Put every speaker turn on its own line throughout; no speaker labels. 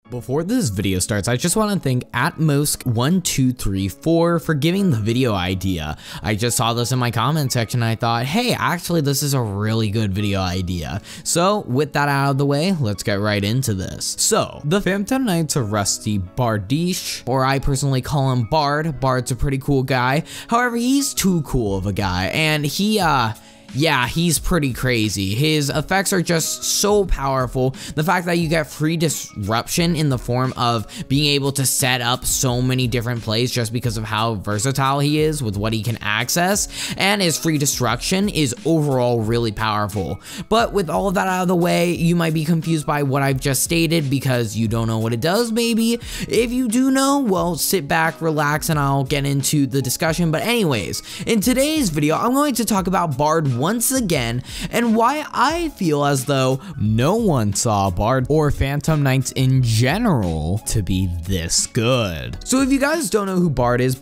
Before this video starts, I just want to thank Atmos1234 for giving the video idea. I just saw this in my comment section and I thought, hey, actually this is a really good video idea. So with that out of the way, let's get right into this. So, the Phantom Knights of Rusty Bardiche, or I personally call him Bard. Bard's a pretty cool guy. However, he's too cool of a guy, and yeah, he's pretty crazy. His effects are just so powerful. The fact that you get free disruption in the form of being able to set up so many different plays just because of how versatile he is with what he can access, and his free destruction is overall really powerful. But with all of that out of the way, you might be confused by what I've just stated because you don't know what it does maybe. If you do know, well, sit back, relax, and I'll get into the discussion. But anyways, in today's video, I'm going to talk about Bard once again, and why I feel as though no one saw Bard or Phantom Knights in general to be this good. So if you guys don't know who Bard is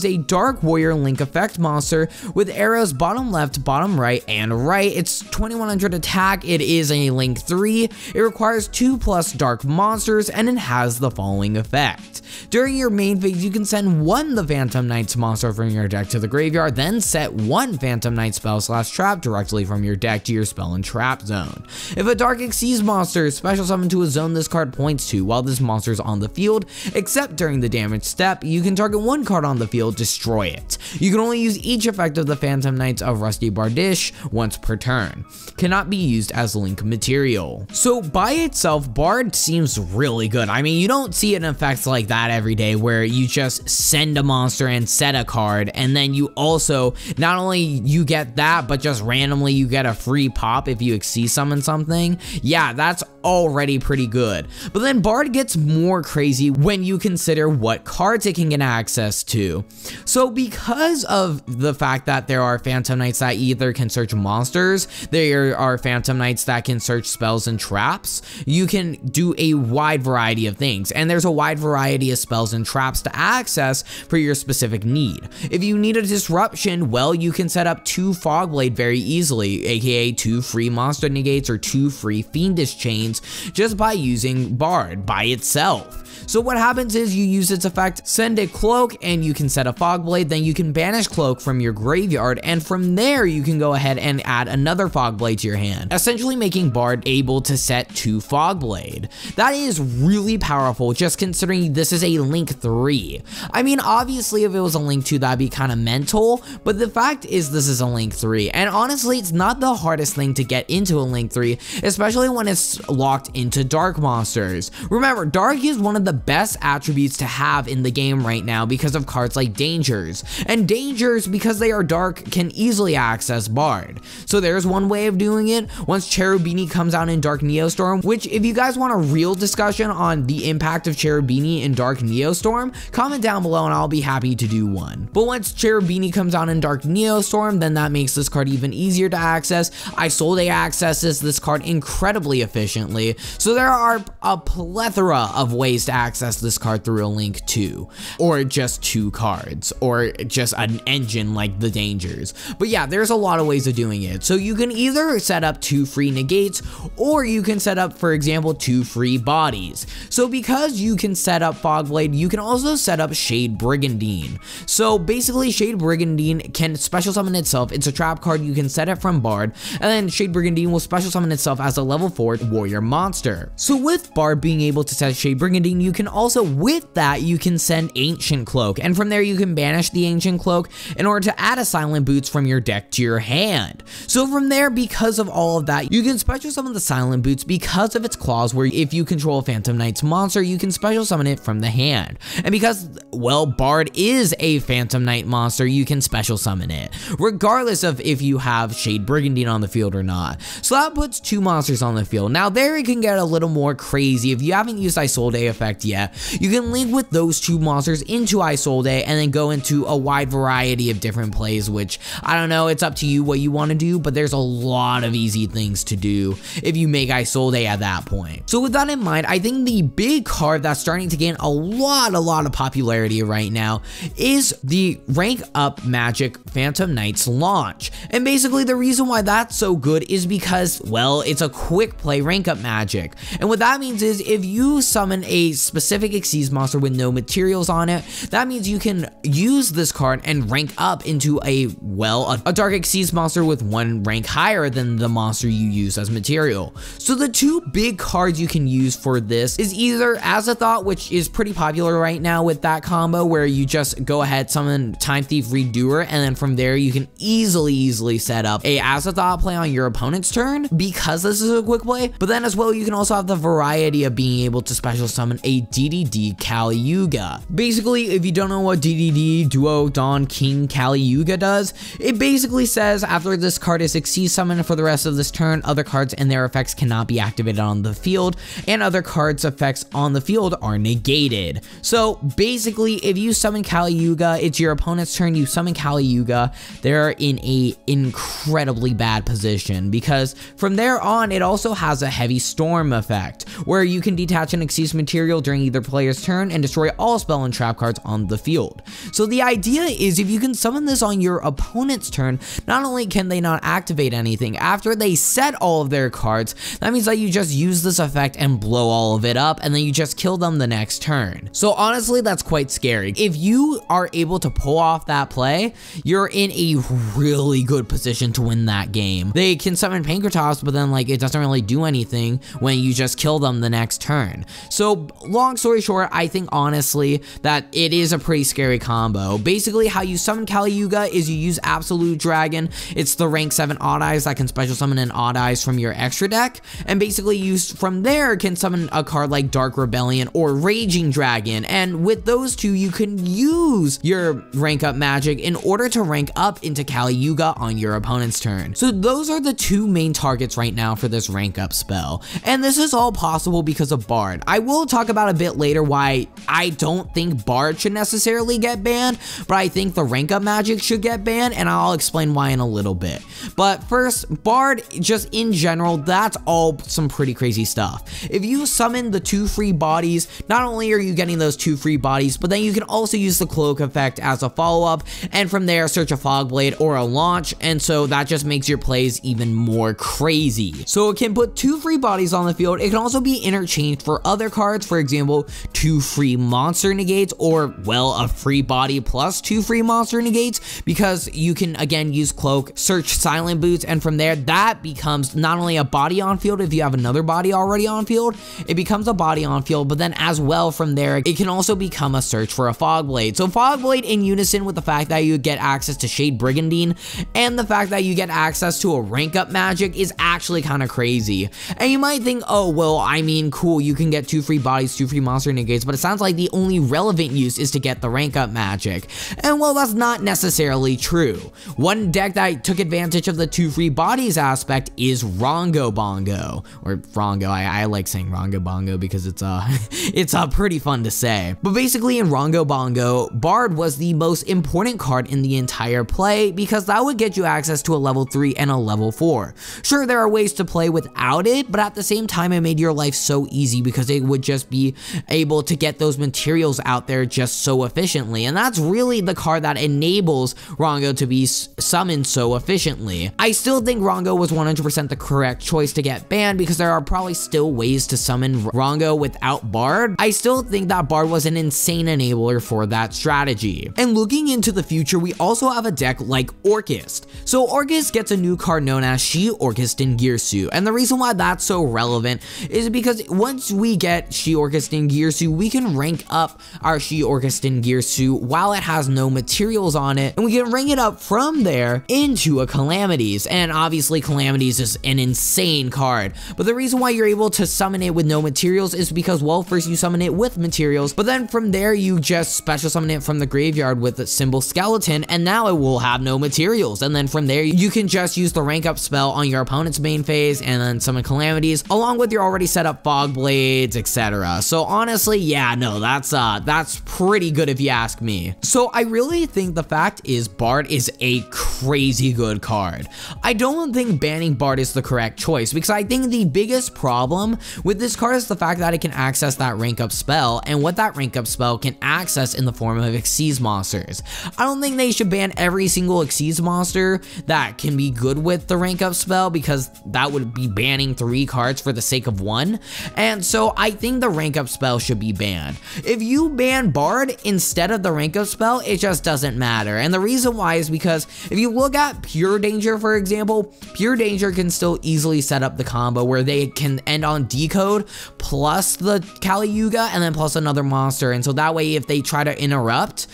a Dark Warrior Link effect monster with arrows bottom left, bottom right, and right. It's 2100 attack, it is a Link 3, it requires 2+ dark monsters, and it has the following effect. During your main phase, you can send one the Phantom Knights monster from your deck to the graveyard, then set one Phantom Knight spell / trap directly from your deck to your spell and trap zone. If a Dark Xyz monster is special summoned to a zone this card points to while this monster is on the field, except during the damage step, you can target one card on the field, destroy it. You can only use each effect of the Phantom Knights of Rusty Bardiche once per turn. Cannot be used as link material. So by itself, Bard seems really good. I mean, you don't see an effect like that every day where you just send a monster and set a card, and then you also, not only you get that, but just randomly you get a free pop if you Xyz summon something. Yeah, that's already pretty good. But then Bard gets more crazy when you consider what cards it can get access to. So because of the fact that there are Phantom Knights that either can search monsters, there are Phantom Knights that can search spells and traps, you can do a wide variety of things, and there's a wide variety of spells and traps to access for your specific need. If you need a disruption, well, you can set up 2 Fogblade very easily, aka 2 free monster negates or 2 free fiendish chains, just by using Bard by itself. So what happens is you use its effect, send a Cloak, and you can set a Fogblade, then you can banish Cloak from your graveyard, and from there you can go ahead and add another Fogblade to your hand, essentially making Bard able to set 2 Fogblade. That is really powerful, just considering this is a Link 3. I mean, obviously if it was a Link 2 that'd be kind of mental, but the fact is this is a Link 3, and honestly it's not the hardest thing to get into a Link 3, especially when it's locked into Dark monsters. Remember, Dark is one of the best attributes to have in the game right now because of cards like Dangers, and Dangers, because they are dark, can easily access Bard. So there's one way of doing it. Once Cherubini comes out in Dark Neostorm, which if you guys want a real discussion on the impact of Cherubini in Dark Neostorm, comment down below and I'll be happy to do one. But once Cherubini comes out in Dark Neostorm, then that makes this card even easier to access. Isolde accesses this card incredibly efficiently, so there are a plethora of ways to access this card through a Link 2, or just 2 cards, or just an engine like the Dangers. But yeah, there's a lot of ways of doing it. So you can either set up 2 free negates, or you can set up, for example, 2 free bodies. So because you can set up Fogblade, you can also set up Shade Brigandine. So basically, Shade Brigandine can special summon itself. It's a trap card, you can set it from Bard, and then Shade Brigandine will special summon itself as a level 4 warrior monster. So with Bard being able to set Shade Brigandine, you can also, with that, you can send Ancient Cloak, and from there you can banish the Ancient Cloak in order to add a Silent Boots from your deck to your hand. So from there, because of all of that, you can special summon the Silent Boots because of its clause where if you control a Phantom Knights monster, you can special summon it from the hand. And because, well, Bard is a Phantom Knight monster, you can special summon it, regardless of if you have Shade Brigandine on the field or not. So that puts 2 monsters on the field. Now there it can get a little more crazy. If you haven't used Isolde effect yet, you can link with those 2 monsters into Isolde and then go into a wide variety of different plays, which I don't know, it's up to you what you want to do, but there's a lot of easy things to do if you make Isolde at that point. So with that in mind, I think the big card that's starting to gain a lot of popularity right now is the rank up magic Phantom Knights launch. And basically the reason why that's so good is because, well, it's a quick play rank up magic. And what that means is if you summon a specific Xyz monster with no materials on it, that means you can use this card and rank up into a Dark Xyz monster with 1 rank higher than the monster you use as material. So the 2 big cards you can use for this is either Azathoth, which is pretty popular right now with that combo, where you just go ahead, summon Time Thief Redoer, and then from there you can easily set up a Azathoth play on your opponent's turn because this is a quick play. But then as well, you can also have the variety of being able to special summon a DDD Kali Yuga. Basically, if you don't know what DDD Duo Dawn King Kali Yuga does, it basically says after this card is Xyz summoned for the rest of this turn, other cards and their effects cannot be activated on the field, and other cards' effects on the field are negated. So basically, if you summon Kali Yuga, it's your opponent's turn, you summon Kali Yuga, they're in a incredibly bad position because from there on, it also has a Heavy Storm effect, where you can detach an Xyz material during either player's turn and destroy all spell and trap cards on the field. So the idea is if you can summon this on your opponent's turn, not only can they not activate anything, after they set all of their cards, that means that you just use this effect and blow all of it up, and then you just kill them the next turn. So honestly, that's quite scary. If you are able to pull off that play, you're in a really good position to win that game. They can summon Pancratops, but then like it doesn't really do anything when you just kill them the next turn. So long story short, I think honestly that it is a pretty scary combo. Basically, how you summon Kali Yuga is you use Absolute Dragon. It's the rank 7 Odd Eyes that can special summon an Odd Eyes from your extra deck, and basically you from there can summon a card like Dark Rebellion or Raging Dragon, and with those 2 you can use your rank up magic in order to rank up into Kali Yuga on your opponent's turn. So those are the 2 main targets right now for this rank up spell, and this is all possible because of Bard. I will talk about a bit later why I don't think Bard should necessarily get banned, but I think the rank up magic should get banned, and I'll explain why in a little bit. But first, Bard, just in general, that's all some pretty crazy stuff. If you summon the 2 free bodies, not only are you getting those 2 free bodies, but then you can also use the cloak effect as a follow-up, and from there search a Fogblade or a launch, and so that just makes your plays even more crazy. So it can put 2 free bodies on the field. It can also be interchanged for other cards, for example, 2 free monster negates, or well, a free body plus 2 free monster negates, because you can again use cloak, search Silent Boots, and from there that becomes not only a body on field if you have another body already on field, it becomes a body on field, but then as well from there it can also become a search for a Fogblade. So Fogblade in unison with the fact that you get access to Shade Brigandine and the fact that you get access to a rank up magic is actually kind of crazy. And you might think, oh well, I mean cool, you can get 2 free bodies, 2 free monster negates, but it sounds like the only relevant use is to get the rank up magic. And well, that's not necessarily true. One deck that took advantage of the 2 free bodies aspect is Rongo Bongo, or Rongo. I like saying Rongo Bongo because it's pretty fun to say. But basically in Rongo Bongo, Bard was the most important card in the entire play because that would get you access to a level 3 and a level 4. Sure, there are ways to play without it, but at the same time it made your life so easy because it would just be able to get those materials out there just so efficiently, and that's really the card that enables Rongo to be summoned so efficiently. I still think Rongo was 100% the correct choice to get banned because there are probably still ways to summon Rongo without Bard. I still think that Bard was an insane enabler for that strategy. And looking into the future, we also have a deck like Orchist. So Orchist gets a new card known as She Orchist in Girsu, and the reason why that's so relevant is because once we get She Orchist in Girsu, we can rank up our She Orchist in Girsu while it has no materials on it, and we can rank it up from there into a Calamities. And obviously Calamities is an insane card, but the reason why you're able to summon it with no materials is because, well, first you summon it with materials, but then from there you just special summon it from the graveyard with the symbol Skeleton, and now it will have no materials. And then from there you can just use the rank up spell on your opponent's main phase and then summon Calamities along with your already set up Fog Blades, etc. So honestly, yeah, no, that's pretty good if you ask me. So I really think the fact is Bard is a crazy good card. I don't think banning Bard is the correct choice because I think the biggest problem with this card is the fact that it can access that rank up spell and what that rank up spell can access in the form of Xyz monsters. I don't think they should ban every single Xyz monster that can be good with the rank up spell because that would be banning 3 cards for the sake of 1. And so I think the rank up spell should be banned. If you ban Bard instead of the rank up spell, it just doesn't matter. And the reason why is because if you look at Pure Danger, for example, Pure Danger can still easily set up the combo where they can end on Decode plus the Kali Yuga and then plus another monster. And so that way, if they try to interrupt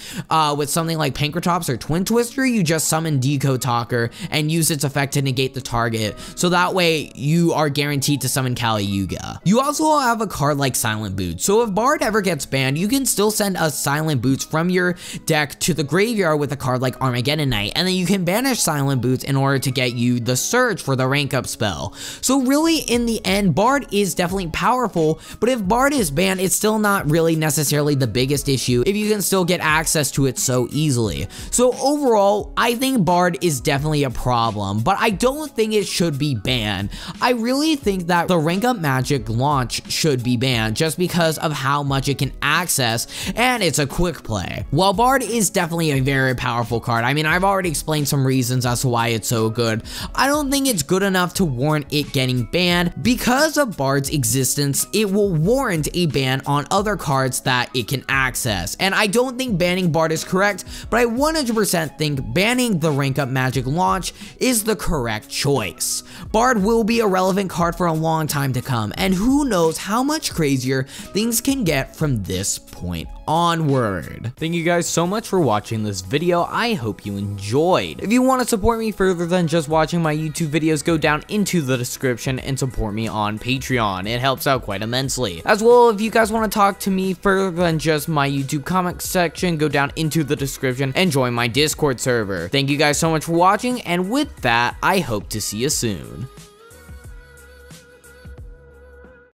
with something like Pankratops or Twin Twister, you just summon Decode Talker and use its effect to negate the target. So that way, you are guaranteed to summon Kali Yuga. You also have a card like Silent Boots. So if Bard ever gets banned, you can still send a Silent Boots from your deck to the graveyard with a card like Armageddon Knight, and then you can banish Silent Boots in order to get you the Surge for the rank up spell. So really, in the end, Bard is definitely powerful, but if Bard is banned, it's still not really necessarily the biggest issue if you can still get access to it so easily. So overall, I think Bard is definitely a problem, but I don't think it should be banned. I really think that the rank up magic launch should be banned just because of how much it can access, and it's a quick play. While Bard is definitely a very powerful card, I mean, I've already explained some reasons as to why it's so good. I don't think it's good enough to warrant it getting banned. Because of Bard's existence, it will warrant a ban on other cards that it can access. And I don't think banning Bard is correct, but I 100% think banning the rank up magic launch is the correct choice. Bard will be a relevant card for a long time to come, and who knows how much crazier things can get from this point onward. Thank you guys so much for watching this video. I hope you enjoyed. If you want to support me further than just watching my YouTube videos, go down into the description and support me on Patreon. It helps out quite immensely. As well, if you guys want to talk to me further than just my YouTube comment section, go down into the description and join my Discord server. Thank you guys so much for watching, and with that, I hope to see you soon.